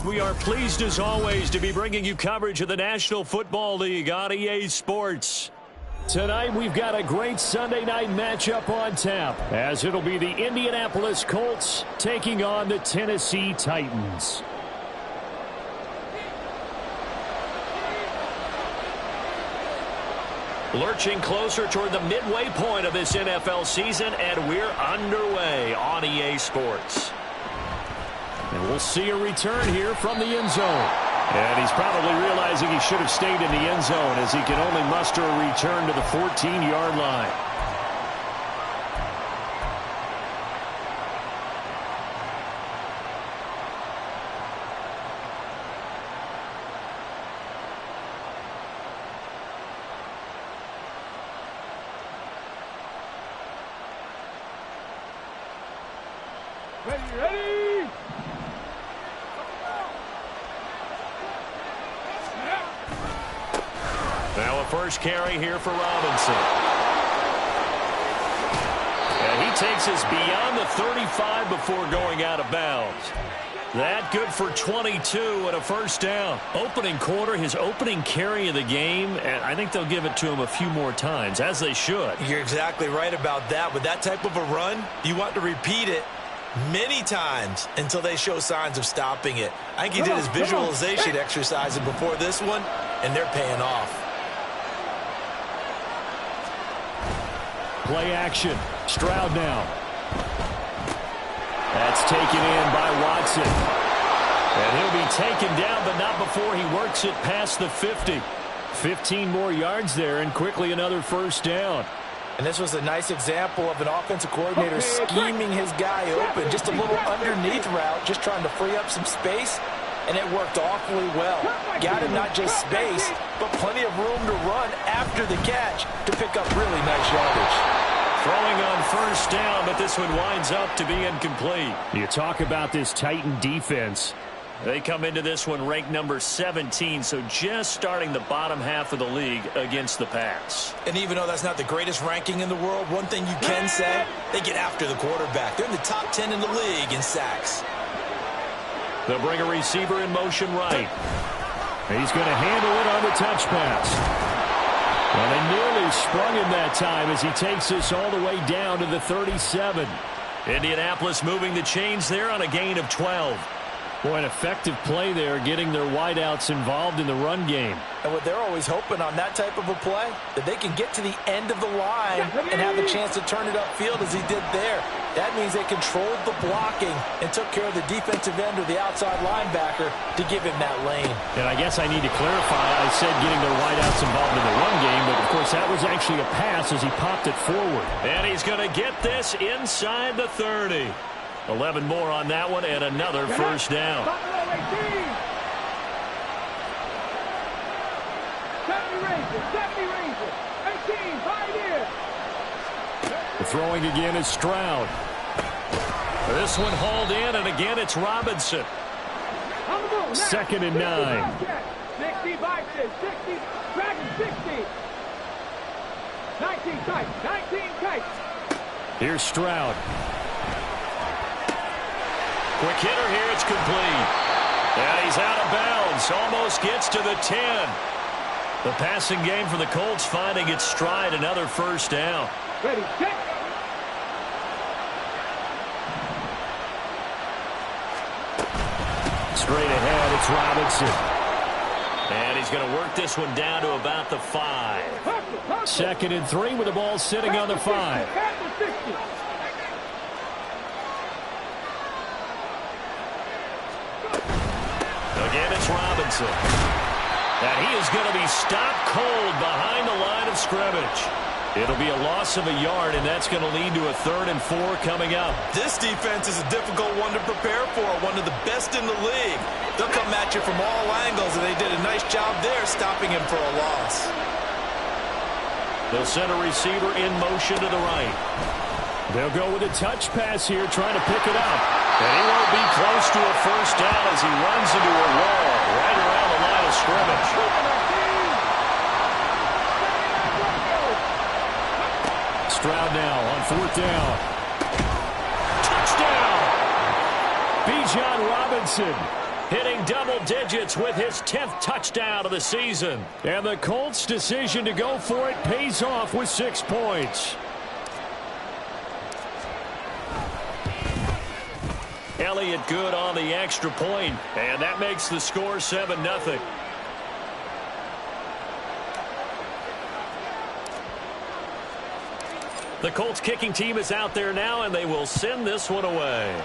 We are pleased as always to be bringing you coverage of the National Football League on EA Sports. Tonight we've got a great Sunday night matchup on tap, as it'll be the Indianapolis Colts taking on the Tennessee Titans. Lurching closer toward the midway point of this NFL season, and we're underway on EA Sports. And we'll see a return here from the end zone. And he's probably realizing he should have stayed in the end zone, as he can only muster a return to the 14-yard line. Ready? Now a first carry here for Robinson. And he takes us beyond the 35 before going out of bounds. That good for 22 and a first down. Opening quarter, his opening carry of the game, and I think they'll give it to him a few more times, as they should. You're exactly right about that. With that type of a run, you want to repeat it many times until they show signs of stopping it. I think he did his visualization exercises before this one, and they're paying off. Play action. Stroud now. That's taken in by Watson. And he'll be taken down, but not before he works it past the 50. 15 more yards there, and quickly another first down. And this was a nice example of an offensive coordinator scheming his guy open. Just a little underneath route, just trying to free up some space, and it worked awfully well. Got him not just space, but plenty of room to run after the catch to pick up really nice yardage. Throwing on first down, but this one winds up to be incomplete. You talk about this Titan defense. They come into this one ranked number 17, so just starting the bottom half of the league against the pass. And even though that's not the greatest ranking in the world, one thing you can say, they get after the quarterback. They're in the top 10 in the league in sacks. They'll bring a receiver in motion right. He's going to handle it on the touch pass. Well, they nearly sprung him that time as he takes this all the way down to the 37. Indianapolis moving the chains there on a gain of 12. Boy, an effective play there, getting their wideouts involved in the run game. And what they're always hoping on that type of a play, that they can get to the end of the line and have a chance to turn it upfield as he did there. That means they controlled the blocking and took care of the defensive end or the outside linebacker to give him that lane. And I guess I need to clarify, I said getting their wideouts involved in the run game, but of course that was actually a pass as he popped it forward. And he's going to get this inside the 30. 11 more on that one, and another first down. The throwing again is Stroud. This one hauled in, and again it's Robinson. 2nd and 9. 60, 60, Dragon 60. 19 tight, 19 tight. Here's Stroud. Quick hitter here, it's complete. And he's out of bounds, almost gets to the 10. The passing game for the Colts finding its stride, another first down. Ready, set. Straight ahead, it's Robinson. And he's going to work this one down to about the 5. 2nd and 3 with the ball sitting on the 5. Again, it's Robinson. And he is going to be stopped cold behind the line of scrimmage. It'll be a loss of a yard, and that's going to lead to a 3rd and 4 coming up. This defense is a difficult one to prepare for, one of the best in the league. They'll come at you from all angles, and they did a nice job there stopping him for a loss. They'll send a receiver in motion to the right. They'll go with a touch pass here, trying to pick it up. And he won't be close to a first down as he runs into a wall right around the line of scrimmage. Stroud now on 4th down. Touchdown! Bijan Robinson. hitting double digits with his 10th touchdown of the season. And the Colts' decision to go for it pays off with 6 points. Elliott good on the extra point, and that makes the score 7-0. The Colts kicking team is out there now, and they will send this one away.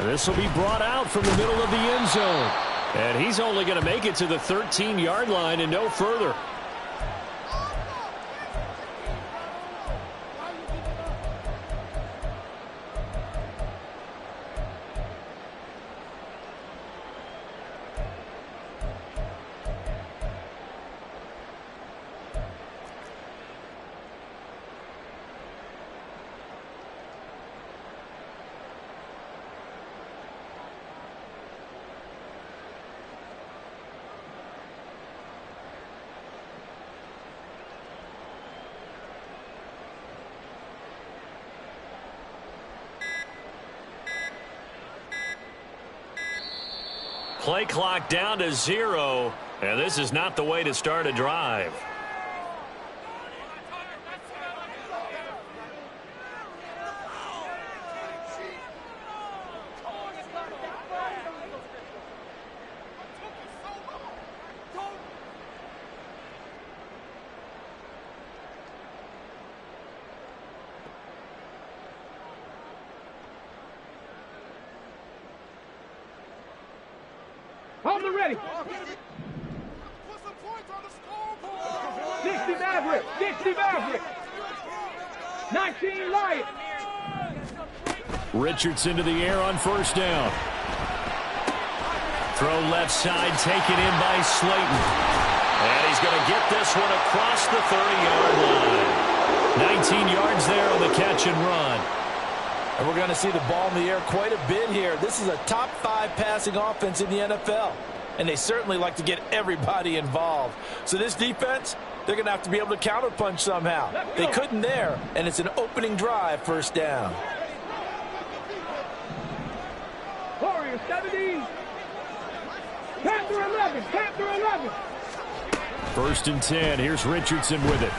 This will be brought out from the middle of the end zone. And he's only going to make it to the 13-yard line and no further. Play clock down to 0, and this is not the way to start a drive. Hold it ready. 60 Maverick. 60 Maverick. 19 Lions. Richardson to the air on first down. Throw left side, taken in by Slayton. And he's going to get this one across the 30-yard line. 19 yards there on the catch and run. And we're going to see the ball in the air quite a bit here. This is a top 5 passing offense in the NFL. And they certainly like to get everybody involved. So this defense, they're going to have to be able to counterpunch somehow. They couldn't there, and it's an opening drive, first down. Warriors 70. Panther 11. Panther 11. First and 10. Here's Richardson with it.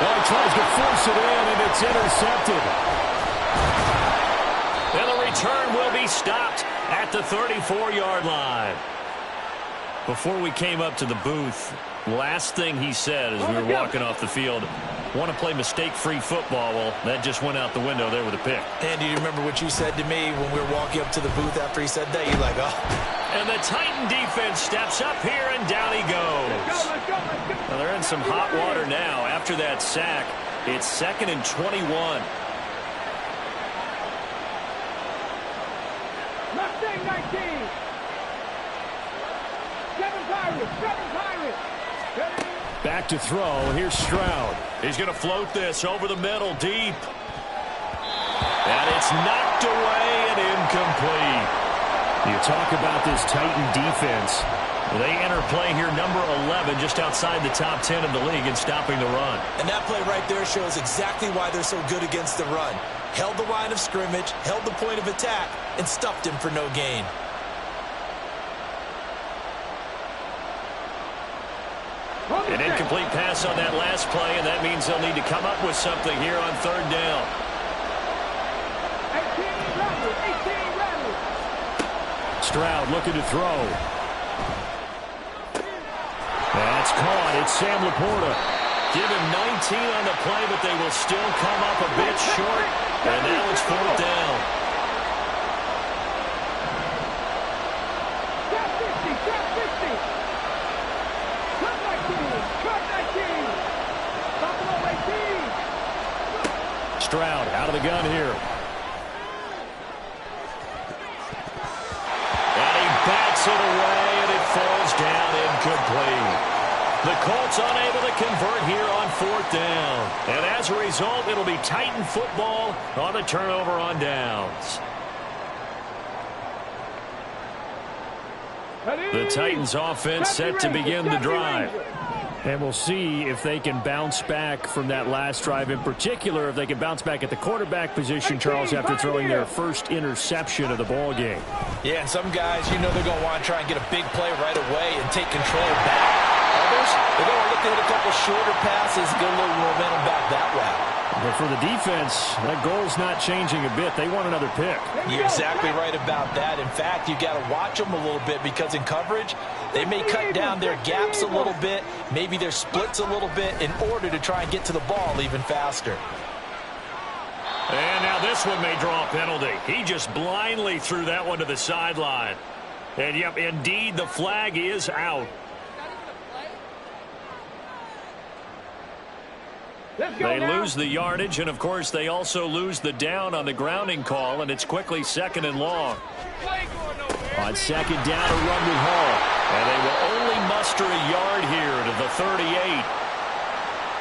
Oh, he tries to force it in, and it's intercepted. And the return will be stopped at the 34-yard line. Before we came up to the booth, last thing he said as we were walking off the field, want to play mistake-free football. Well, that just went out the window there with a pick. And do you remember what you said to me when we were walking up to the booth after he said that? You're like, oh. And the Titan defense steps up here, and down he goes. Let's go. Well, they're in some hot water now. After that sack, it's 2nd and 21. Mustang 19. 7 Pirates. Back to throw. Here's Stroud. He's going to float this over the middle, deep. And it's knocked away and incomplete. You talk about this Titan defense. They enter play here, number 11, just outside the top 10 of the league in stopping the run. And that play right there shows exactly why they're so good against the run. Held the line of scrimmage, held the point of attack, and stuffed him for no gain. An incomplete pass on that last play, and that means they'll need to come up with something here on 3rd down. 18 Rattle. Stroud looking to throw. That's caught. It's Sam Laporta. Give him 19 on the play, but they will still come up a bit short. And now it's 4th down. Stroud out of the gun here. And he bats it away, and it falls down incomplete. The Colts unable to convert here on 4th down. And as a result, it'll be Titan football on the turnover on downs. The Titans offense set to begin the drive. And we'll see if they can bounce back from that last drive, in particular, if they can bounce back at the quarterback position, Charles, after throwing their first interception of the ball game. Yeah, and some guys, you know they're going to want to try and get a big play right away and take control back. Others, they're going to look to hit a couple shorter passes, get a little momentum back that way. But for the defense, that goal's not changing a bit. They want another pick. You're exactly right about that. In fact, you got to watch them a little bit because in coverage, they may cut down their gaps a little bit, maybe their splits a little bit in order to try and get to the ball even faster. And now this one may draw a penalty. He just blindly threw that one to the sideline. And, yep, indeed, the flag is out. They lose the yardage, and, of course, they also lose the down on the grounding call, and it's quickly 2nd and long. On 2nd down, a run with Hall. And they will only muster a yard here to the 38.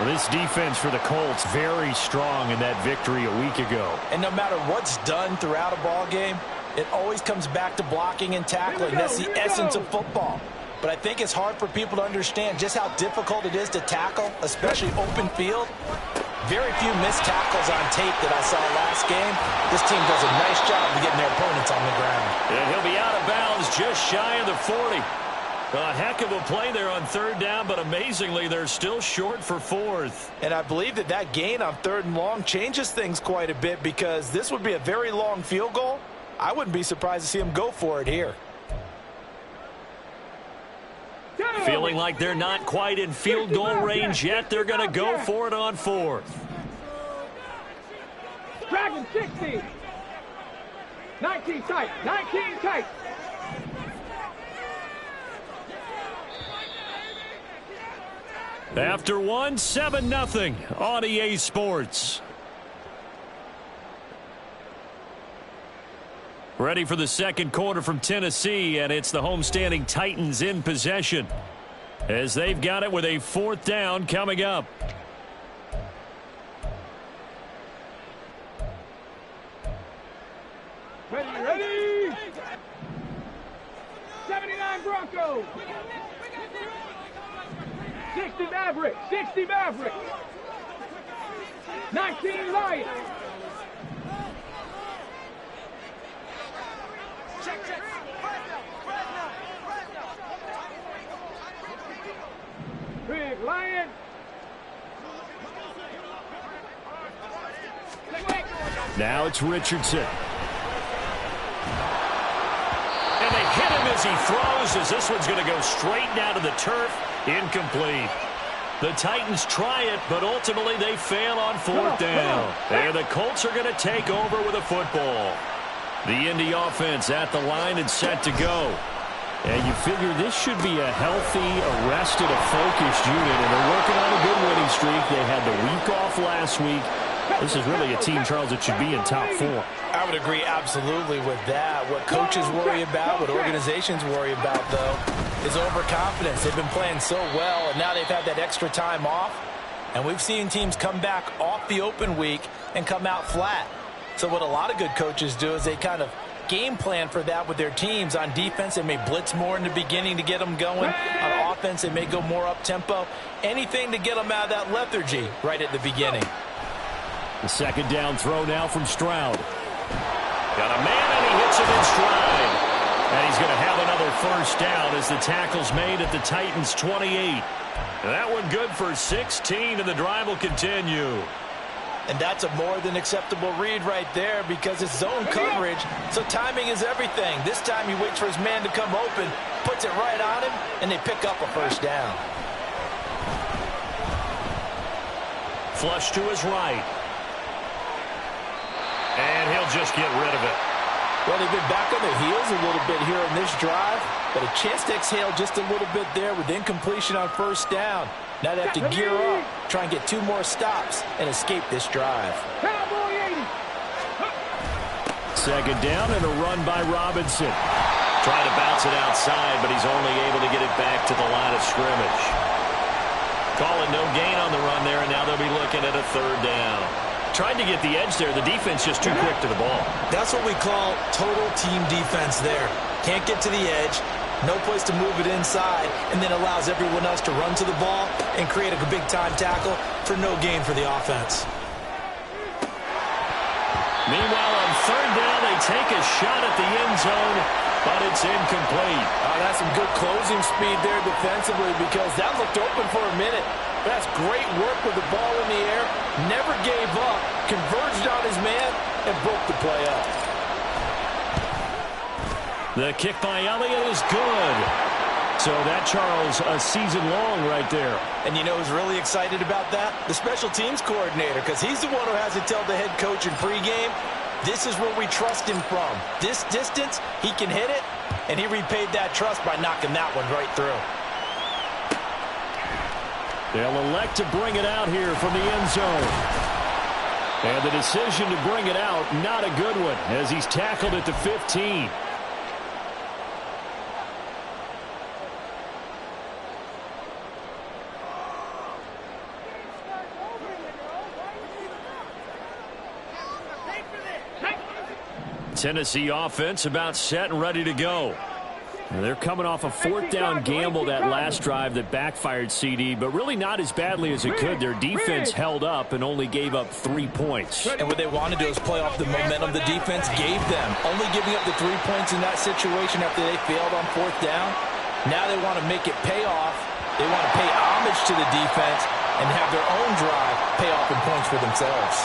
Well, this defense for the Colts, very strong in that victory a week ago. And no matter what's done throughout a ball game, it always comes back to blocking and tackling. That's the essence of football. But I think it's hard for people to understand just how difficult it is to tackle, especially open field. Very few missed tackles on tape that I saw last game. This team does a nice job of getting their opponents on the ground. And he'll be out of bounds just shy of the 40. A heck of a play there on 3rd down, but amazingly, they're still short for 4th. And I believe that gain on 3rd and long changes things quite a bit because this would be a very long field goal. I wouldn't be surprised to see him go for it here. Feeling like they're not quite in field goal range yet. They're going to go for it on 4th. Dragon 60. 19 tight. 19 tight. After one, 7-0 on EA Sports. Ready for the second quarter from Tennessee, and it's the homestanding Titans in possession as they've got it with a 4th down coming up. Ready. 79 Broncos. 60 Maverick. 60 Maverick. 19 Lions. Big Lion. Now it's Richardson. And they hit him as he throws, as this one's going to go straight down to the turf. Incomplete. The Titans try it, but ultimately they fail on 4th down. And the Colts are going to take over with a football. The Indy offense at the line and set to go. And you figure this should be a healthy, arrested, a focused unit. And they're working on a good winning streak. They had the week off last week. This is really a team, Charles, that should be in top 4. I would agree absolutely with that. What coaches worry about, what organizations worry about, though, is overconfidence. They've been playing so well, and now they've had that extra time off. And we've seen teams come back off the open week and come out flat. So what a lot of good coaches do is they kind of game plan for that with their teams. On defense, they may blitz more in the beginning to get them going. On offense, they may go more up-tempo. Anything to get them out of that lethargy right at the beginning. The 2nd down throw now from Stroud. Got a man, and he hits it in stride. And he's going to have another 1st down as the tackle's made at the Titans' 28. That one good for 16, and the drive will continue. And that's a more than acceptable read right there because it's zone coverage, so timing is everything. This time he waits for his man to come open, puts it right on him, and they pick up a 1st down. Flush to his right. And he'll just get rid of it. Well, they've been back on their heels a little bit here in this drive, but a chance to exhale just a little bit there with incompletion on 1st down. Now they have to gear up, try and get 2 more stops, and escape this drive. Cowboy 80. 2nd down and a run by Robinson. Trying to bounce it outside, but he's only able to get it back to the line of scrimmage. Calling no gain on the run there, and now they'll be looking at a 3rd down. Tried to get the edge there. The defense just too quick to the ball. That's what we call total team defense there. Can't get to the edge, No place to move it inside, and then allows everyone else to run to the ball and create a big-time tackle for no gain for the offense. Meanwhile, on third down, they take a shot at the end zone, but it's incomplete. That's some good closing speed there defensively because that looked open for a minute. That's great work with the ball in the air. Never gave up, converged on his man, and broke the play up. The kick by Elliott is good. So that, Charles, a season long right there. And you know who's really excited about that? The special teams coordinator, because he's the one who has to tell the head coach in pregame, this is where we trust him from. This distance, he can hit it, and he repaid that trust by knocking that one right through. They'll elect to bring it out here from the end zone. And the decision to bring it out, not a good one, as he's tackled at the 15. Tennessee offense about set and ready to go. They're coming off a fourth down gamble that last drive that backfired, CD, but really not as badly as it could. Their defense held up and only gave up 3 points. And what they want to do is play off the momentum the defense gave them. Only giving up the 3 points in that situation after they failed on fourth down. Now they want to make it pay off. They want to pay homage to the defense and have their own drive pay off in points for themselves.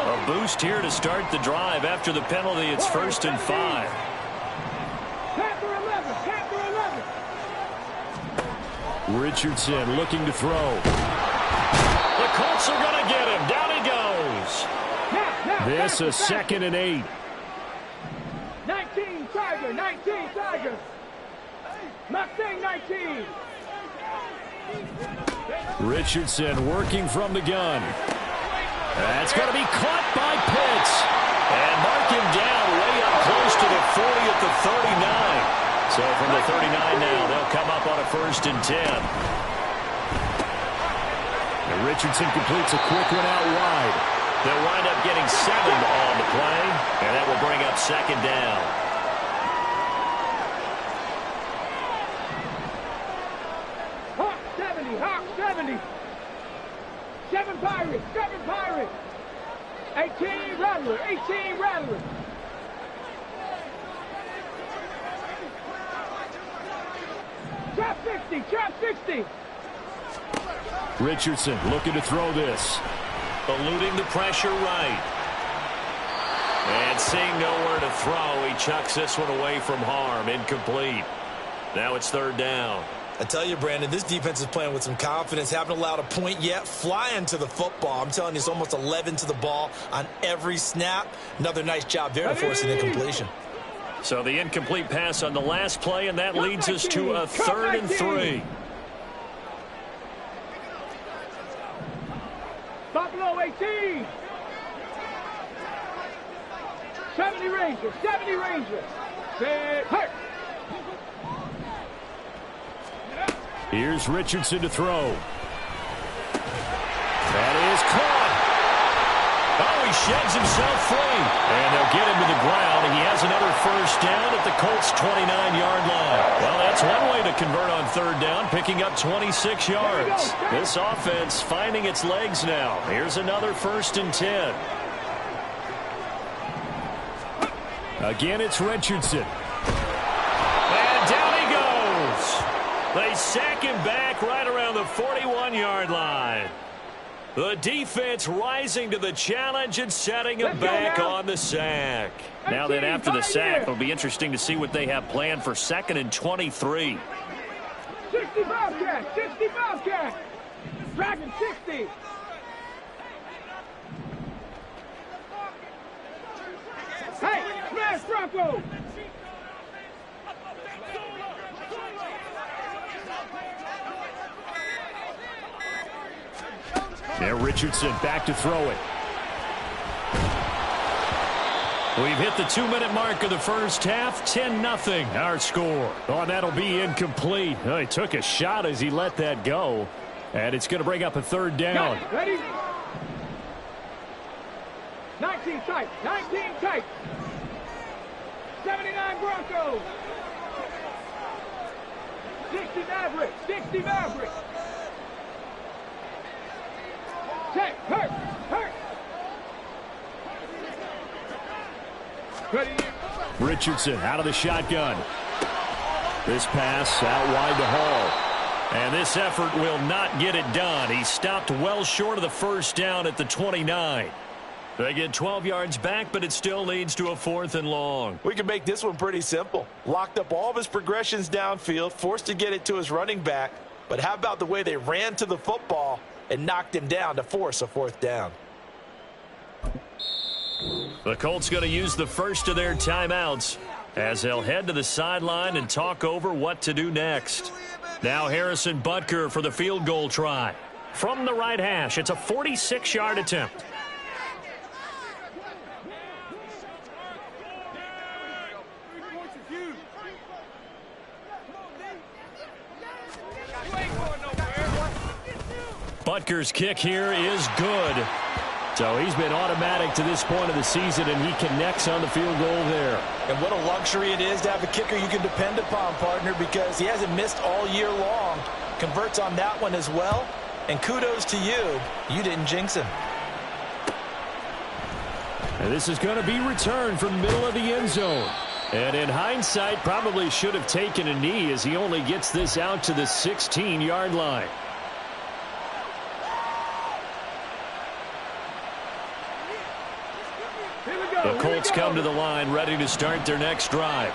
A boost here to start the drive after the penalty. It's 1st and 5. Richardson looking to throw. The Colts are going to get him. Down he goes. This a 2nd and 8. 19 Tiger, 19 Tiger. Mustang 19. Richardson working from the gun. That's going to be caught by Pitts. And mark him down way up close to the 40 at the 39. So from the 39 now, they'll come up on a 1st and 10. And Richardson completes a quick one out wide. They'll wind up getting 7 on the play, and that will bring up 2nd down. Hawk 70, Hawk 70. 7 Pirates, 7 Pirates. 18 Rattler, 18 Rattler. Trap 60, trap 60. Richardson looking to throw this. Eluding the pressure right. And seeing nowhere to throw, he chucks this one away from harm. Incomplete. Now it's 3rd down. I tell you, Brandon, this defense is playing with some confidence. Haven't allowed a point yet. Flying to the football. I'm telling you, it's almost 11 to the ball on every snap. Another nice job there to force an incompletion. So the incomplete pass on the last play, and that leads us to a 3rd and 3. Buffalo 18. 70 Rangers, 70 Rangers. Hurt. Here's Richardson to throw. That is caught. Oh, he sheds himself free. And they'll get him to the ground, and he has another 1st down at the Colts' 29-yard line. Well, that's one way to convert on 3rd down, picking up 26 yards. This offense finding its legs now. Here's another 1st and 10. Again, it's Richardson. And down he goes. They sack him back right around the 41-yard line. The defense rising to the challenge and setting him back on the sack. Now then, after the sack, it'll be interesting to see what they have planned for 2nd and 23. 60 Bobcat, 60 Bobcat. Dragon 60. Hey, smash Bronco. Now Richardson back to throw it. We've hit the 2-minute mark of the first half. 10-0 our score. Oh, that'll be incomplete. Oh, he took a shot as he let that go. And it's going to bring up a 3rd down. Ready? 19 tight. 19 tight. 79 Broncos. 60 Mavericks. 60 Mavericks. Check. Hurt. Richardson out of the shotgun. This pass out wide to Hall. And this effort will not get it done. He stopped well short of the first down at the 29. They get 12 yards back, but it still leads to a 4th and long. We can make this one pretty simple. Locked up all of his progressions downfield, forced to get it to his running back. But how about the way they ran to the football and knocked him down to force a 4th down? The Colts going to use the first of their timeouts as they'll head to the sideline and talk over what to do next. Now Harrison Butker for the field goal try. From the right hash, it's a 46-yard attempt. Butker's kick here is good. So he's been automatic to this point of the season, and he connects on the field goal there. And what a luxury it is to have a kicker you can depend upon, partner, because he hasn't missed all year long. Converts on that one as well. And kudos to you. You didn't jinx him. And this is going to be returned from the middle of the end zone. And in hindsight, probably should have taken a knee as he only gets this out to the 16-yard line. The Colts come to the line ready to start their next drive.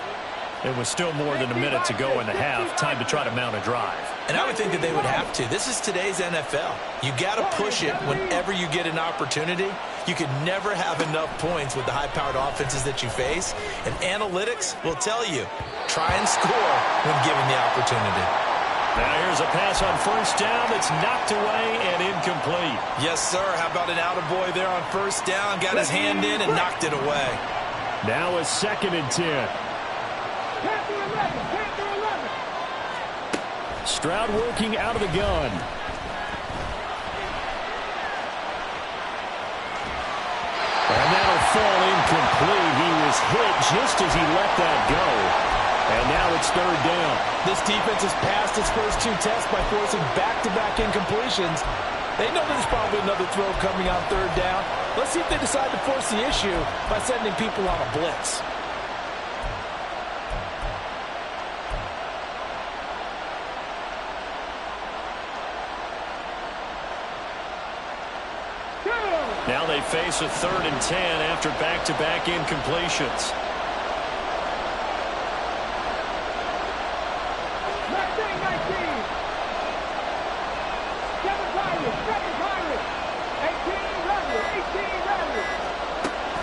It was still more than a minute to go in the half. Time to try to mount a drive. And I would think that they would have to. This is today's NFL. You got to push it whenever you get an opportunity. You can never have enough points with the high-powered offenses that you face. And analytics will tell you, try and score when given the opportunity. Now here's a pass on first down that's knocked away and incomplete. Yes, sir. How about an attaboy there on first down? Got his hand in and knocked it away. Now a 2nd and 10. Panther 11. Stroud working out of the gun. And that'll fall incomplete. He was hit just as he let that go. And now it's 3rd down. This defense has passed its first 2 tests by forcing back-to-back incompletions. They know there's probably another throw coming on 3rd down. Let's see if they decide to force the issue by sending people on a blitz. Now they face a 3rd and 10 after back-to-back incompletions.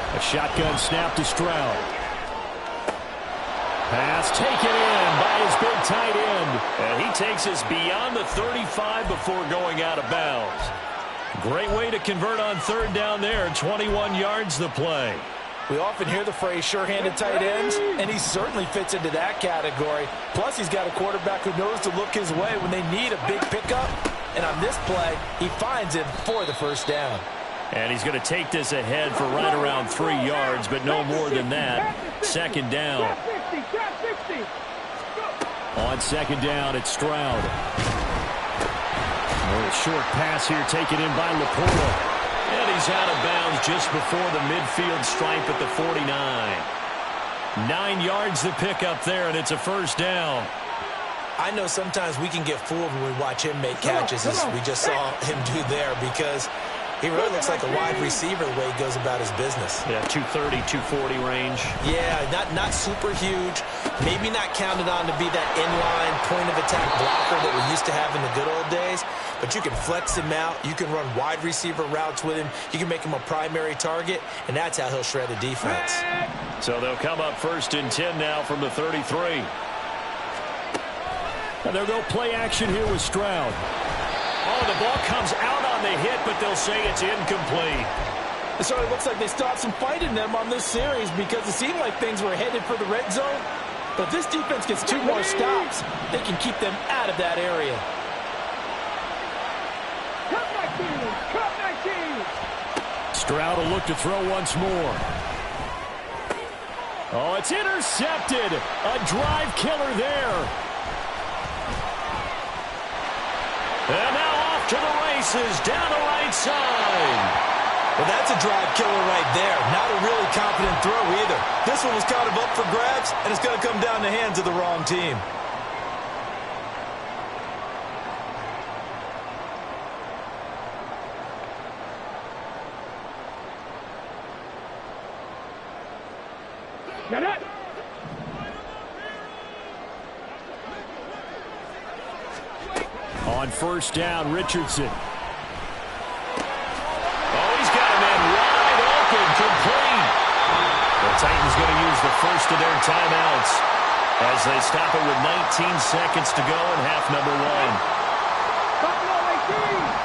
A shotgun snap to Stroud. Pass taken in by his big tight end. And he takes us beyond the 35 before going out of bounds. Great way to convert on 3rd down there. 21 yards the play. We often hear the phrase sure-handed tight ends, and he certainly fits into that category. Plus, he's got a quarterback who knows to look his way when they need a big pickup. And on this play, he finds him for the first down. And he's going to take this ahead for right around 3 yards, but no more than that. 2nd down. On 2nd down, it's Stroud. A short pass here taken in by Laporta. And he's out of bounds just before the midfield stripe at the 49. 9 yards to pick up there, and it's a 1st down. I know sometimes we can get fooled when we watch him make catches, as we just saw him do there, because he really looks like a wide receiver the way he goes about his business. Yeah, 230, 240 range. Yeah, not super huge. Maybe not counted on to be that inline point-of-attack blocker that we used to have in the good old days. But you can flex him out. You can run wide receiver routes with him. You can make him a primary target, and that's how he'll shred a defense. So they'll come up 1st and 10 now from the 33. And they'll go play action here with Stroud. Oh, the ball comes out on the hit, but they'll say it's incomplete. It sort of looks like they stopped some fight in them on this series because it seemed like things were headed for the red zone. But if this defense gets 2 more stops, they can keep them out of that area. Stroud will look to throw once more. Oh, it's intercepted. A drive killer there. And now off to the races down the right side. Well, that's a drive killer right there. Not a really confident throw either. This one was kind of up for grabs, and it's going to come down the hands of the wrong team. Get it. On first down, Richardson. Oh, he's got a man wide open, complete. The Titans going to use the first of their timeouts as they stop it with 19 seconds to go in half number one. Buffalo 18.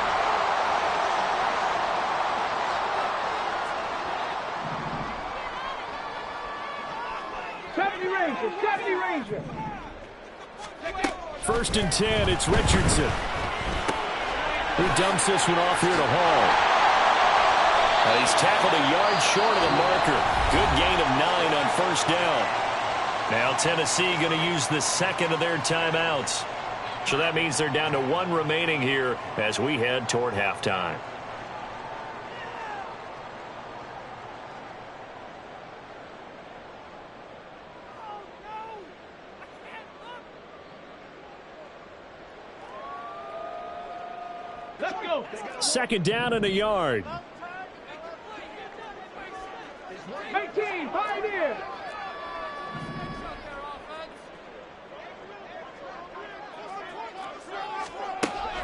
70 Rangers. First and 10, it's Richardson. He dumps this one off here to Hall. He's tackled a yard short of the marker. Good gain of 9 on first down. Now Tennessee going to use the second of their timeouts. So that means they're down to 1 remaining here as we head toward halftime. Let's go. Second down and a yard. 18, Pioneer.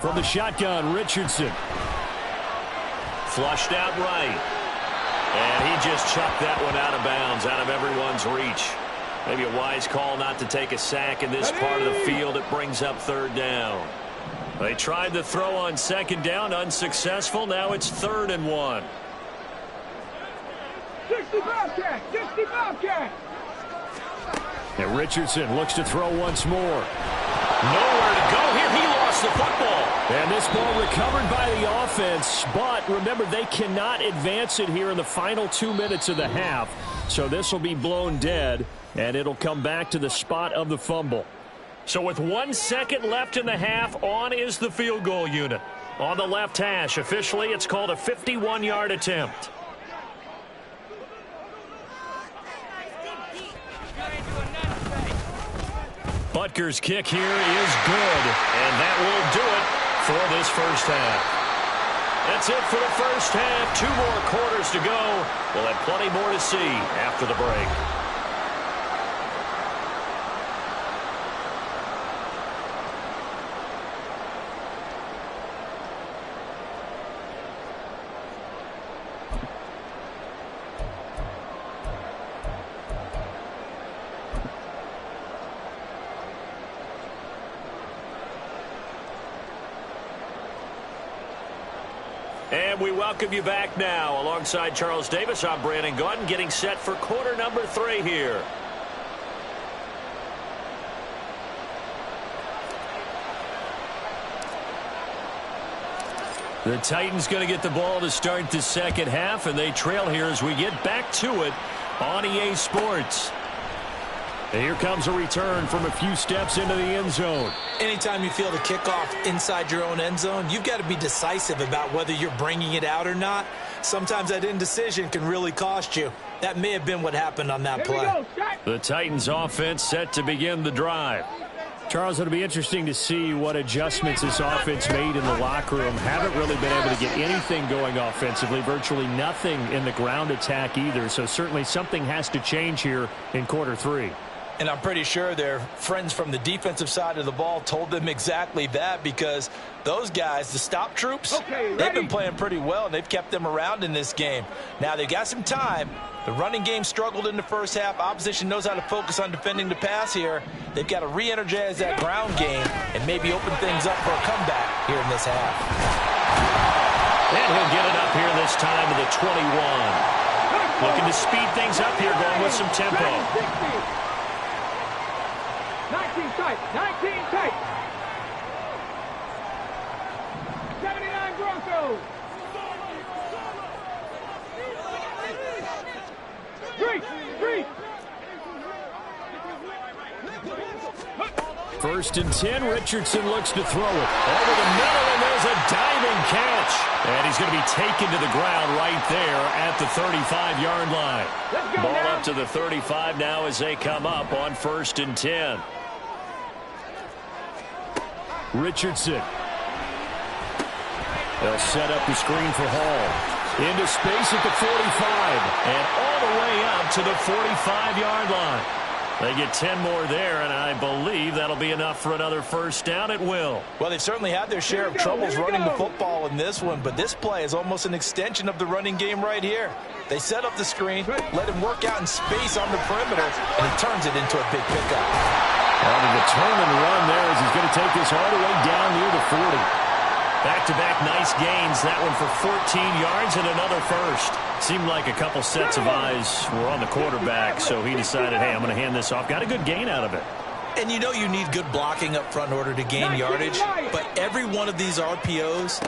From the shotgun, Richardson. Flushed out right. And he just chucked that one out of bounds, out of everyone's reach. Maybe a wise call not to take a sack in this part of the field. It brings up third down. They tried the throw on second down, unsuccessful. Now it's 3rd and 1. 60 Bobcat. 60 Bobcat. And Richardson looks to throw once more. Nowhere to go here. He lost the football. And this ball recovered by the offense. But remember, they cannot advance it here in the final 2 minutes of the half. So this will be blown dead, and it'll come back to the spot of the fumble. So with 1 second left in the half, on is the field goal unit. On the left hash, officially, it's called a 51-yard attempt. Butker's kick here is good, and that will do it for this first half. That's it for the first half. 2 more quarters to go. We'll have plenty more to see after the break. And we welcome you back now. Alongside Charles Davis, I'm Brandon Gaudin, getting set for quarter number 3 here. The Titans going to get the ball to start the second half, and they trail here as we get back to it on EA Sports. And here comes a return from a few steps into the end zone. Anytime you feel the kickoff inside your own end zone, you've got to be decisive about whether you're bringing it out or not. Sometimes that indecision can really cost you. That may have been what happened on that play. The Titans offense set to begin the drive. Charles, it'll be interesting to see what adjustments this offense made in the locker room. Haven't really been able to get anything going offensively, virtually nothing in the ground attack either. So certainly something has to change here in quarter 3. And I'm pretty sure their friends from the defensive side of the ball told them exactly that, because those guys, the stop troops, they've been playing pretty well, and they've kept them around in this game. Now, they've got some time. The running game struggled in the first half. Opposition knows how to focus on defending the pass here. They've got to re-energize that ground game and maybe open things up for a comeback here in this half. And he'll get it up here this time to the 21. Looking to speed things up here, going with some tempo. 19 tight. 19 tight. 79 Broncos. 3. First and 10, Richardson looks to throw it. Over the middle, and there's a diving catch. And he's going to be taken to the ground right there at the 35-yard line. Ball now. up to the 35 now as they come up on first and 10. Richardson. They'll set up the screen for Hall. Into space at the 45. And all the way up to the 45-yard line. They get 10 more there, and I believe that'll be enough for another first down at will. Well, they've certainly had their share of troubles running the football in this one, but this play is almost an extension of the running game right here. They set up the screen, let him work out in space on the perimeter, and he turns it into a big pickup. On a determined run there as he's going to take this all the way down near the 40. Back-to-back nice gains. That one for 14 yards and another first. Seemed like a couple sets of eyes were on the quarterback, so he decided, hey, I'm going to hand this off. Got a good gain out of it. And you know you need good blocking up front in order to gain yardage, but every one of these RPOs,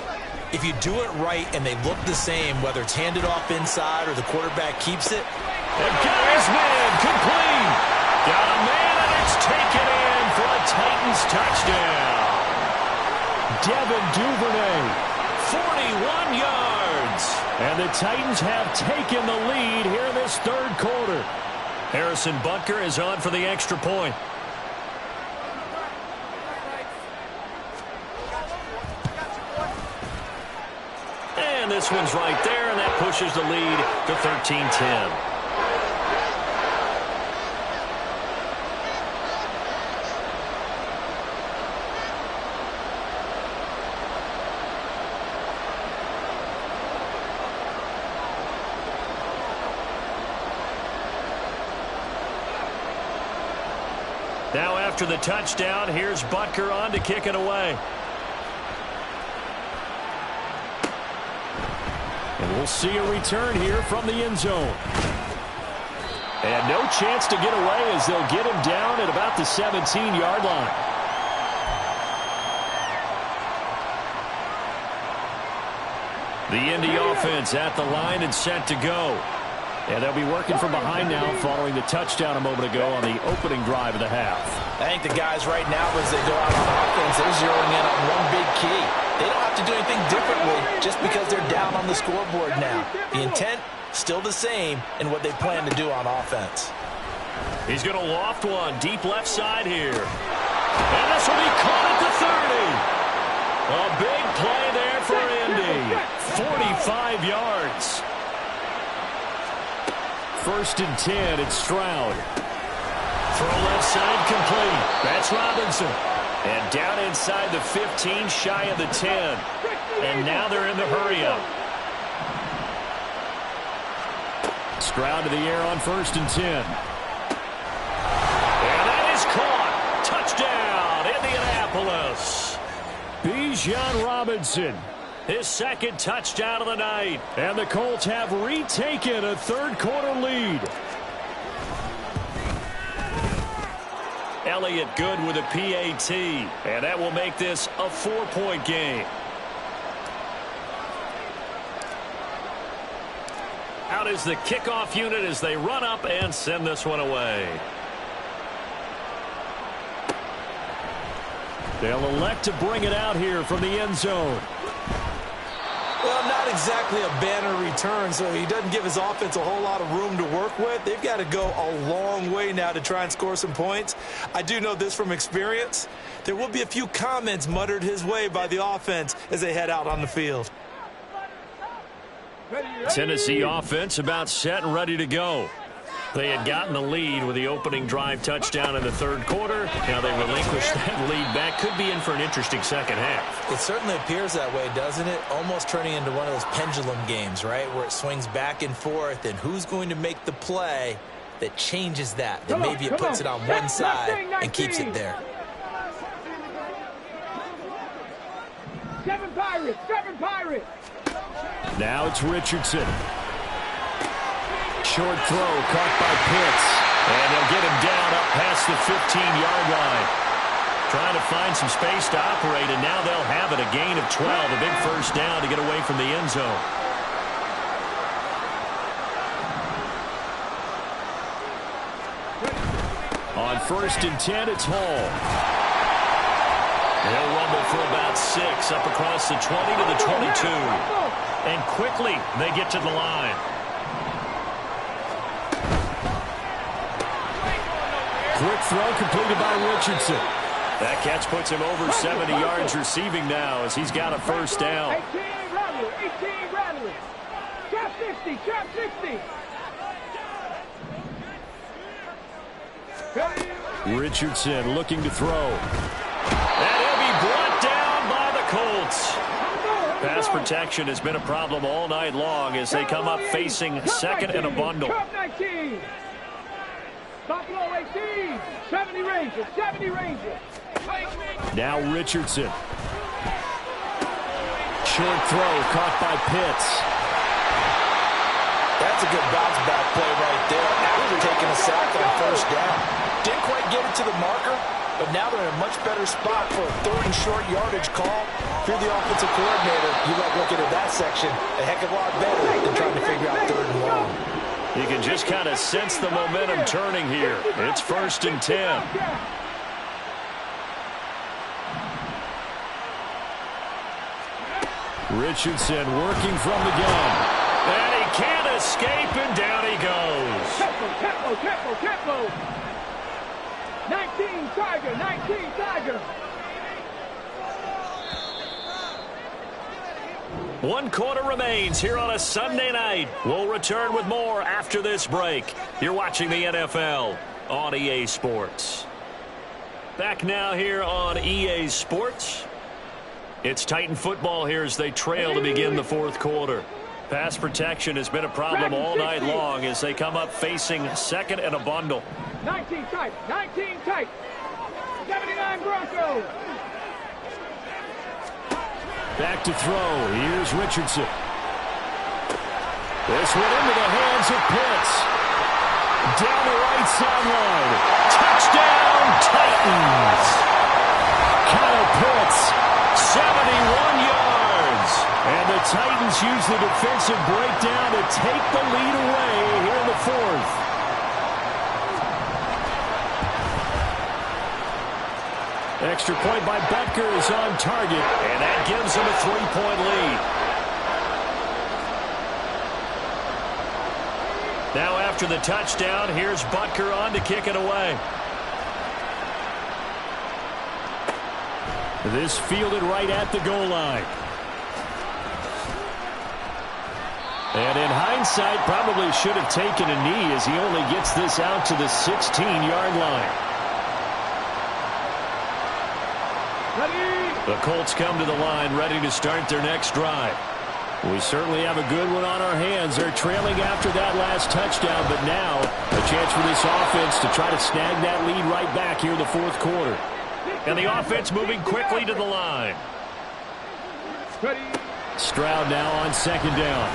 if you do it right and they look the same, whether it's handed off inside or the quarterback keeps it. And got his man complete. Got a man, and it's taken in for a Titans touchdown. Devin Duvernay, 41 yards. And the Titans have taken the lead here in this third quarter. Harrison Butker is on for the extra point. And this one's right there, and that pushes the lead to 13-10. Now after the touchdown, here's Butker on to kick it away. And we'll see a return here from the end zone. And no chance to get away as they'll get him down at about the 17-yard line. The Indy offense at the line and set to go. And they'll be working from behind now following the touchdown a moment ago on the opening drive of the half. I think the guys right now, as they go out on offense, they're zeroing in on one big key. They don't have to do anything differently just because they're down on the scoreboard now. The intent, still the same in what they plan to do on offense. He's going to loft one deep left side here. And this will be caught at the 30. A big play there for Indy. 45 yards. First and 10, it's Stroud. Throw left side complete. That's Robinson. And down inside the 15, shy of the 10. And now they're in the hurry-up. Stroud to the air on first and 10. And that is caught. Touchdown, Indianapolis. Bijan Robinson. His second touchdown of the night. And the Colts have retaken a third-quarter lead. Elliott good with a PAT. And that will make this a 4-point game. Out is the kickoff unit as they run up and send this one away. They'll elect to bring it out here from the end zone. Well, not exactly a banner return, so he doesn't give his offense a whole lot of room to work with. They've got to go a long way now to try and score some points. I do know this from experience. There will be a few comments muttered his way by the offense as they head out on the field. Tennessee offense about set and ready to go. They had gotten the lead with the opening drive touchdown in the third quarter. Now they relinquished that lead back. Could be in for an interesting second half. It certainly appears that way, doesn't it? Almost turning into one of those pendulum games, right? Where it swings back and forth, and who's going to make the play that changes that? That maybe it puts it on one side and keeps it there. Seven Pirates. Now it's Richardson. Short throw caught by Pitts. And they'll get him down up past the 15-yard line. Trying to find some space to operate, and now they'll have it. A gain of 12, a big first down to get away from the end zone. On first and 10, it's Hall. They'll rumble for about 6 up across the 20 to the 22. And quickly they get to the line. Quick throw completed by Richardson. That catch puts him over 70 yards receiving now as he's got a first down. 18 Bradley. Trap 60, trap 60. Richardson looking to throw. And he'll be brought down by the Colts. Pass protection has been a problem all night long as they come up facing second and a bundle. Cup 19. Buffalo 18. 70 Rangers. Now Richardson. Short throw caught by Pitts. That's a good bounce back play right there after taking a sack on first down. Didn't quite get it to the marker, but now they're in a much better spot for a third and short yardage call. If you're the offensive coordinator, you like looking at that section a heck of a lot better than trying to figure out third and long. You can just kind of sense the momentum turning here. It's 1st and 10. Richardson working from the gun. And he can't escape, and down he goes. Tempo. 19 Tiger. 1 quarter remains here on a Sunday night. We'll return with more after this break. You're watching the NFL on EA Sports. Back now here on EA Sports. It's Titan football here as they trail to begin the 4th quarter. Pass protection has been a problem all night long as they come up facing second and a bundle. 19 tight. 79 Broncos. Back to throw. Here's Richardson. This one into the hands of Pitts. Down the right sideline. Touchdown, Titans. Kyle Pitts, 71 yards. And the Titans use the defensive breakdown to take the lead away here in the 4th. Extra point by Butker is on target, and that gives him a 3-point lead. Now after the touchdown, here's Butker on to kick it away. This fielded right at the goal line. And in hindsight, probably should have taken a knee as he only gets this out to the 16-yard line. The Colts come to the line ready to start their next drive. We certainly have a good one on our hands. They're trailing after that last touchdown, but now a chance for this offense to try to snag that lead right back here in the 4th quarter. And the offense moving quickly to the line. Stroud now on 2nd down.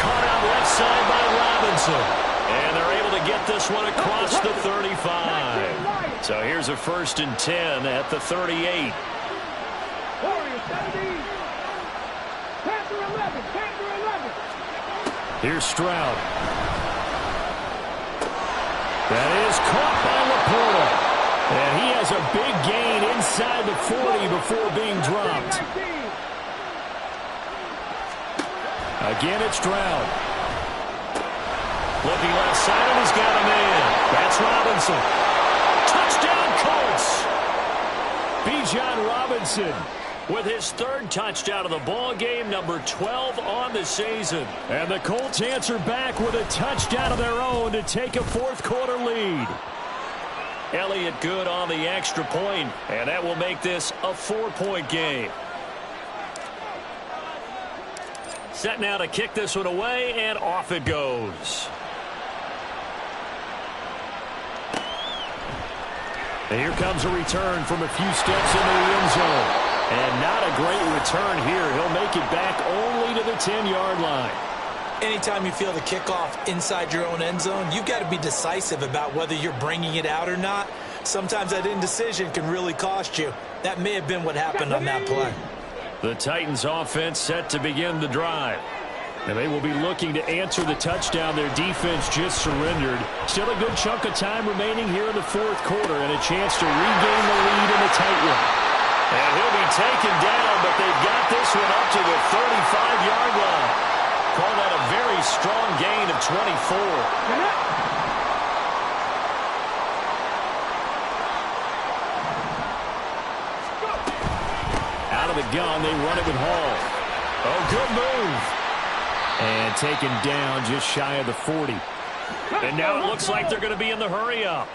Caught out left side by Robinson. And they're able to get this one across the 35. So here's a 1st and 10 at the 38. Here's Stroud. That is caught by Laporta. And he has a big gain inside the 40 before being dropped. Again, it's Stroud. Looking left side, and he's got a man. That's Robinson. Touchdown, Colts. Bijan Robinson with his 3rd touchdown of the ball game, number 12 on the season. And the Colts answer back with a touchdown of their own to take a 4th quarter lead. Elliott good on the extra point, and that will make this a 4-point game. Set now to kick this one away, and off it goes. And here comes a return from a few steps into the end zone. And not a great return here. He'll make it back only to the 10-yard line. Anytime you feel the kickoff inside your own end zone, you've got to be decisive about whether you're bringing it out or not. Sometimes that indecision can really cost you. That may have been what happened on that play. The Titans offense set to begin the drive. And they will be looking to answer the touchdown their defense just surrendered. Still a good chunk of time remaining here in the 4th quarter and a chance to regain the lead in a tight one. And he'll be taken down, but they've got this one up to the 35-yard line. Call that a very strong gain of 24. Out of the gun, they run it with Hall. Oh, good move. And taken down just shy of the 40. And now it looks like they're going to be in the hurry-up.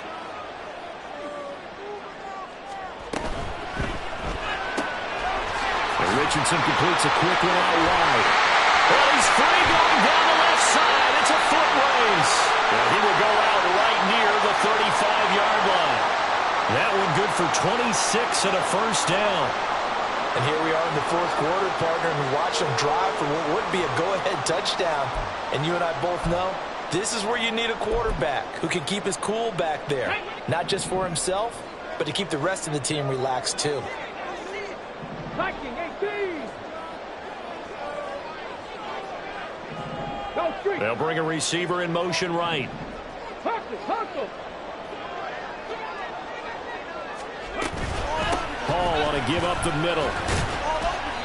Richardson completes a quick one out wide. Well, he's free going down the left side. It's a foot race. And he will go out right near the 35-yard line. That one good for 26 and a first down. And here we are in the fourth quarter, partner, and we watch him drive for what would be a go-ahead touchdown. And you and I both know this is where you need a quarterback who can keep his cool back there. Not just for himself, but to keep the rest of the team relaxed too. They'll bring a receiver in motion right. Hall on to give up the middle.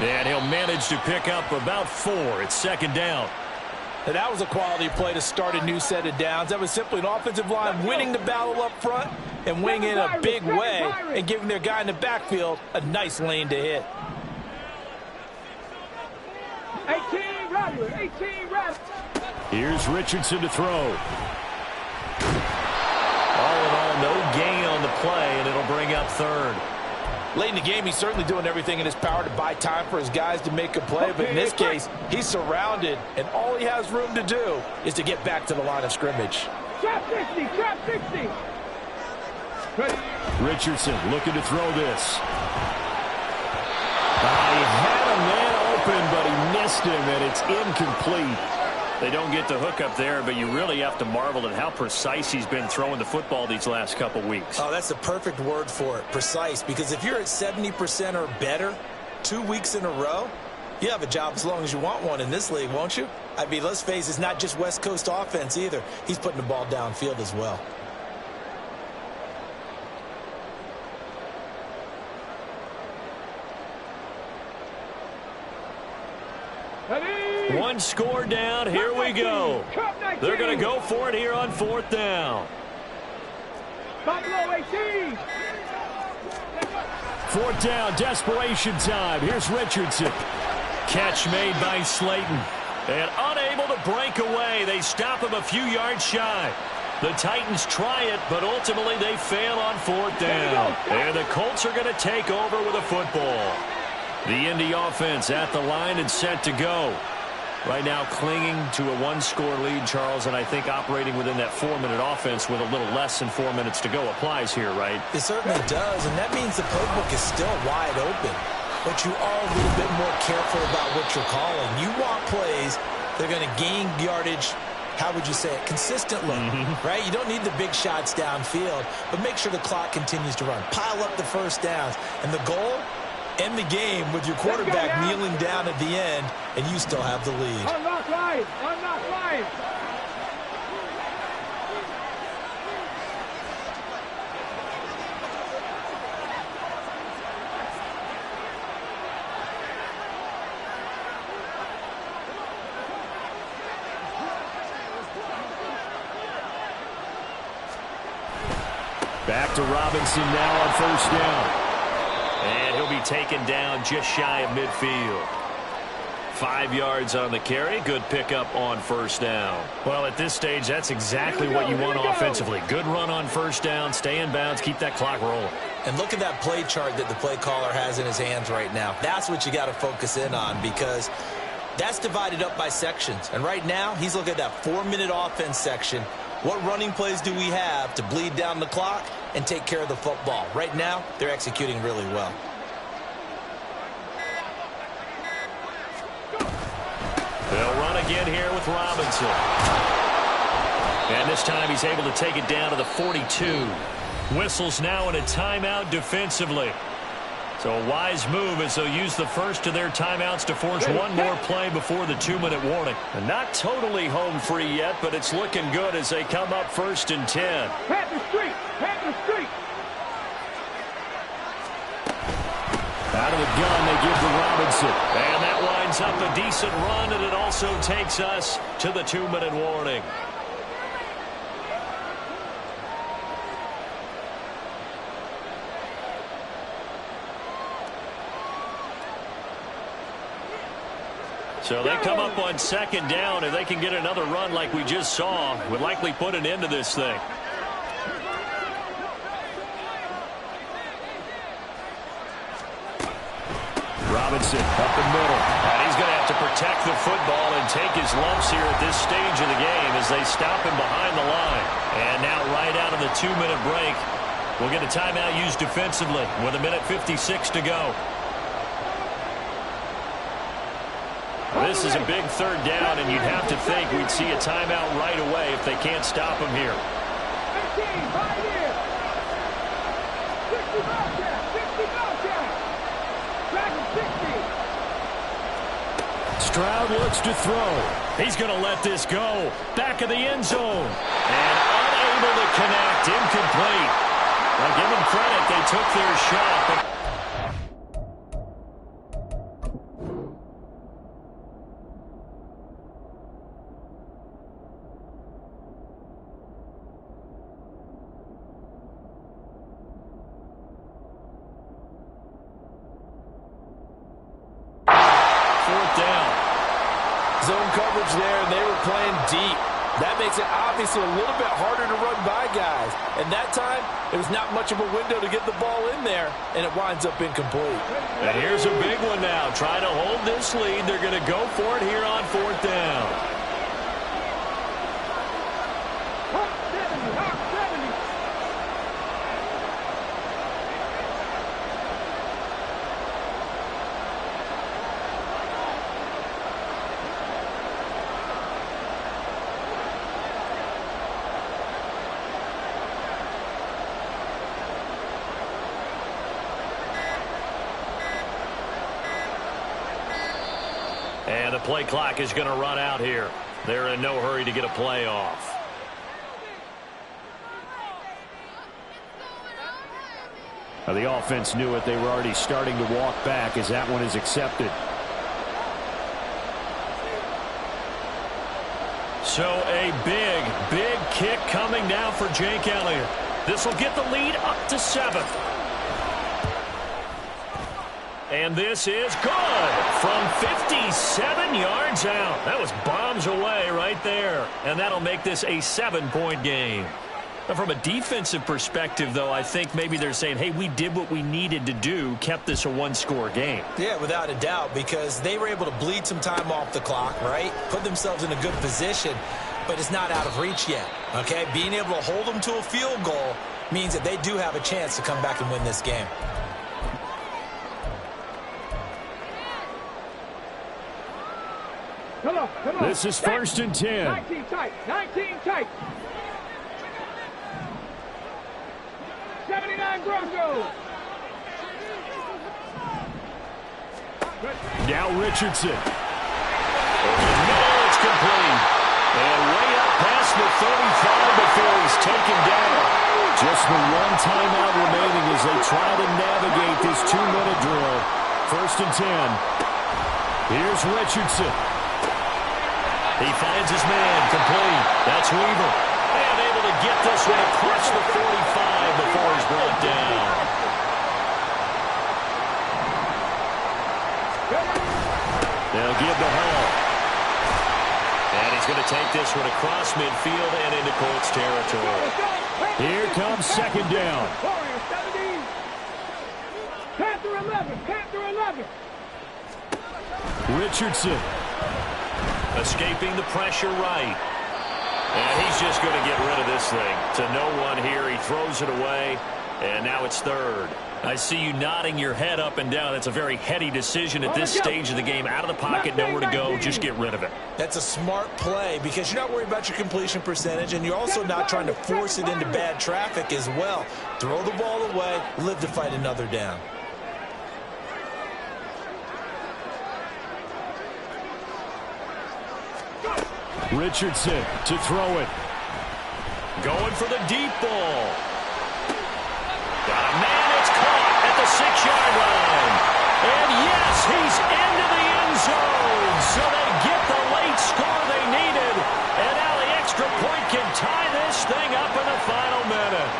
And he'll manage to pick up about 4. It's second down. Now that was a quality play to start a new set of downs. That was simply an offensive line winning the battle up front and winning in a big way and giving their guy in the backfield a nice lane to hit. 18 Rattler, 18 Rattler. Here's Richardson to throw. All in all, no gain on the play, and it'll bring up third. Late in the game, he's certainly doing everything in his power to buy time for his guys to make a play. But in this case, he's surrounded, and all he has room to do is to get back to the line of scrimmage. Trap 60, trap 60. Richardson looking to throw this. He had a man open, but he missed him, and it's incomplete. They don't get the hook up there, but you really have to marvel at how precise he's been throwing the football these last couple weeks. Oh, that's the perfect word for it, precise, because if you're at 70% or better 2 weeks in a row, you have a job as long as you want one in this league, won't you? I mean, let's face it, it's not just West Coast offense either. He's putting the ball downfield as well. One score down. Here we go. They're going to go for it here on fourth down. Buffalo 18. Fourth down, desperation time. Here's Richardson. Catch made by Slayton. And unable to break away. They stop him a few yards shy. The Titans try it, but ultimately they fail on fourth down. And the Colts are going to take over with a football. The Indy offense at the line and set to go. Right now clinging to a one-score lead, Charles, and I think operating within that 4-minute offense with a little less than 4 minutes to go applies here, right? It certainly does, and that means the playbook is still wide open. But you are a little bit more careful about what you're calling. You want plays that are going to gain yardage, how would you say it, consistently, right? You don't need the big shots downfield, but make sure the clock continues to run. Pile up the first downs, and the goal, end the game with your quarterback kneeling down at the end, and you still have the lead. Unlock line. Unlock line. Back to Robinson now on first down. And he'll be taken down just shy of midfield. 5 yards on the carry. Good pickup on first down. Well, at this stage, that's exactly what you want offensively. Good run on first down. Stay in bounds. Keep that clock rolling. And look at that play chart that the play caller has in his hands right now. That's what you got to focus in on, because that's divided up by sections. And right now, he's looking at that 4-minute offense section. What running plays do we have to bleed down the clock and take care of the football? Right now, they're executing really well. They'll run again here with Robinson. And this time he's able to take it down to the 42. Whistles now in a timeout defensively. So a wise move as they'll use the first of their timeouts to force one more play before the 2-minute warning. And not totally home free yet, but it's looking good as they come up 1st and 10. Panther Street. Panther Street. Out of the gun, they give to Robinson. And that winds up a decent run, and it also takes us to the 2-minute warning. So they come up on second down. If they can get another run like we just saw, would likely put an end to this thing. Robinson up the middle. And he's going to have to protect the football and take his lumps here at this stage of the game as they stop him behind the line. And now right out of the 2-minute break, we'll get a timeout used defensively with 1:56 to go. This is a big third down, and you'd have to think we'd see a timeout right away if they can't stop him here. 18, right here. 60 Bobcat, 60 Bobcat. Back to 60. Stroud looks to throw. He's going to let this go. Back of the end zone. And unable to connect. Incomplete. Well, give them credit. They took their shot, but there, and they were playing deep. That makes it obviously a little bit harder to run by guys. And that time, there was not much of a window to get the ball in there, and it winds up incomplete. And here's a big one now. Trying to hold this lead. They're going to go for it here on fourth down. Hawk 70, Hawk 70. And the play clock is going to run out here. They're in no hurry to get a play off. Now the offense knew it. They were already starting to walk back as that one is accepted. So a big kick coming now for Jake Elliott. This will get the lead up to 7. And this is good from 57 yards out. That was bombs away right there. And that'll make this a 7-point game. Now, from a defensive perspective, though, I think maybe they're saying, hey, we did what we needed to do, kept this a one-score game. Yeah, without a doubt, because they were able to bleed some time off the clock, right? Put themselves in a good position, but it's not out of reach yet, okay? Being able to hold them to a field goal means that they do have a chance to come back and win this game. Come on. This is first and 10. 19 tight. 79 Grosso. Now Richardson. No, it's complete. And way up past the 35 before he's taken down. Just the one timeout remaining as they try to navigate this 2-minute drill. First and 10. Here's Richardson. He finds his man, complete. That's Weaver. And able to get this one across the 45 before he's brought down. They'll give the Hall. And he's going to take this one across midfield and into Colts territory. Here comes second down. Panther 11. Richardson. Escaping the pressure right. And he's just going to get rid of this thing. To no one here. He throws it away. And now it's third. I see you nodding your head up and down. That's a very heady decision at this stage of the game. Out of the pocket, nowhere to go. Just get rid of it. That's a smart play because you're not worried about your completion percentage, and you're also not trying to force it into bad traffic as well. Throw the ball away, live to fight another down. Richardson to throw it. Going for the deep ball. Got a man, it's caught at the 6-yard line. And yes, he's into the end zone. So they get the late score they needed. And now the extra point can tie this thing up in the final minute.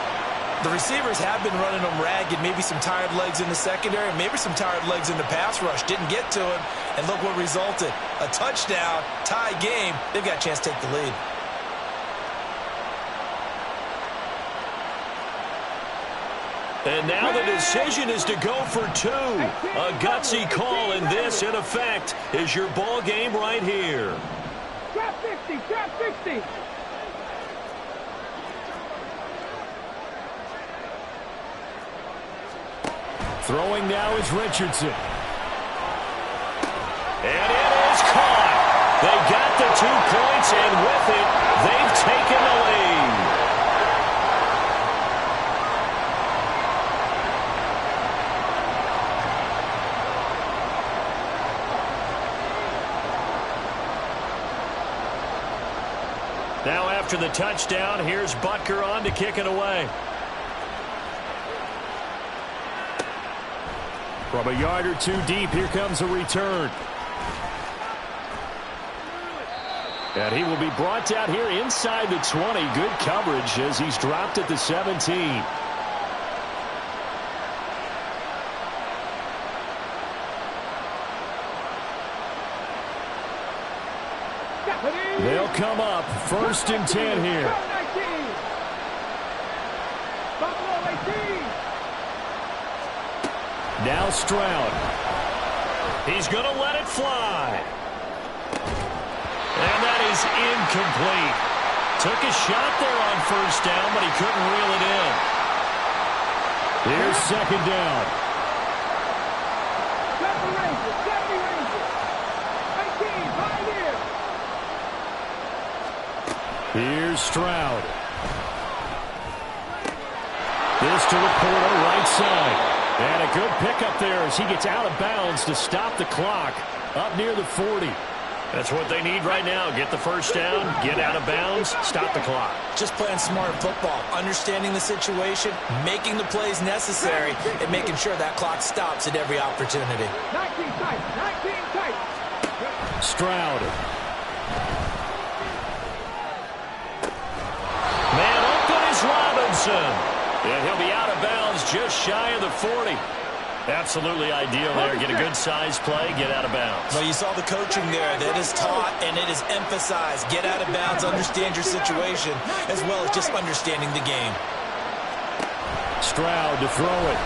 The receivers have been running them ragged. Maybe some tired legs in the secondary, maybe some tired legs in the pass rush. Didn't get to him, and look what resulted. A touchdown, tie game. They've got a chance to take the lead. And now the decision is to go for two. A gutsy call, and this, in effect, is your ball game right here. Drop 60, drop 60. Throwing now is Richardson. And it is caught. They got the 2 points, and with it, they've taken the lead. Now after the touchdown, here's Butker on to kick it away. From a yard or two deep, here comes a return. And he will be brought down here inside the 20. Good coverage as he's dropped at the 17. They'll come up 1st and 10 here. Now Stroud. He's going to let it fly. And that is incomplete. Took a shot there on 1st down, but he couldn't reel it in. Here's 2nd down. Here's Stroud. This to Laporta, right side. And a good pickup there as he gets out of bounds to stop the clock up near the 40. That's what they need right now. Get the 1st down, get out of bounds, stop the clock. Just playing smart football, understanding the situation, making the plays necessary, and making sure that clock stops at every opportunity. 19 tight, 19 tight. Stroud. Man open is Robinson. And he'll be out of bounds just shy of the 40. Absolutely ideal there. Get a good size play, get out of bounds. Well, you saw the coaching there. That is taught and it is emphasized. Get out of bounds, understand your situation, as well as just understanding the game. Stroud to throw it.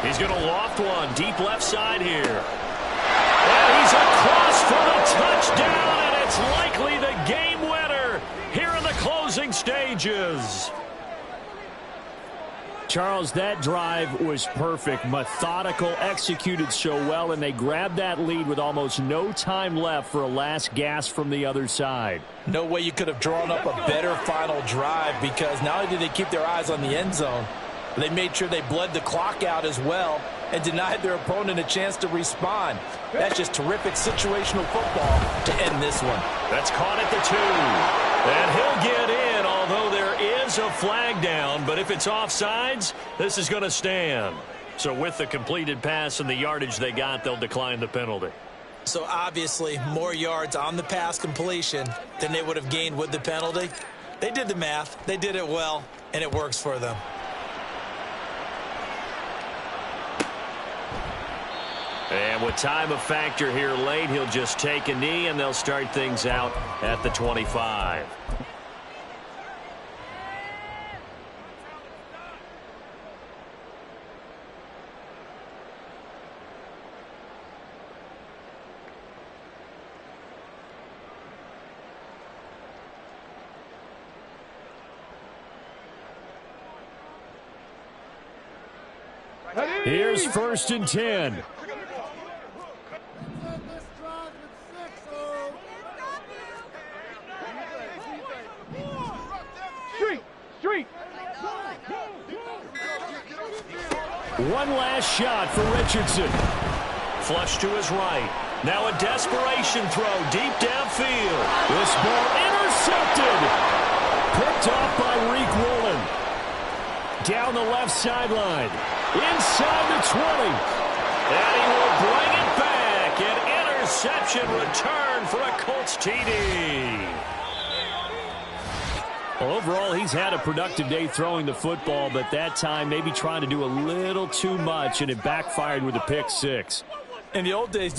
He's going to loft one deep left side here. And he's across for the touchdown, and it's likely the game winner here in the closing stages. Charles, that drive was perfect, methodical, executed so well, and they grabbed that lead with almost no time left for a last gasp from the other side. No way you could have drawn up a better final drive, because not only did they keep their eyes on the end zone, they made sure they bled the clock out as well and denied their opponent a chance to respond. That's just terrific situational football to end this one. That's caught at the 2. And he'll get in, although there is a flag down. But if it's offsides, this is going to stand. So with the completed pass and the yardage they got, they'll decline the penalty. So obviously more yards on the pass completion than they would have gained with the penalty. They did the math. They did it well, and it works for them. And with time a factor here late, he'll just take a knee, and they'll start things out at the 25. Here's 1st and 10. Street. One last shot for Richardson. Flush to his right. Now a desperation throw deep downfield. This ball intercepted. Picked off by Reek Woolen. Down the left sideline. Inside the 20. And he will bring it back. An interception return for a Colts TD. Well, overall, he's had a productive day throwing the football, but that time maybe trying to do a little too much, and it backfired with a pick six. In the old days,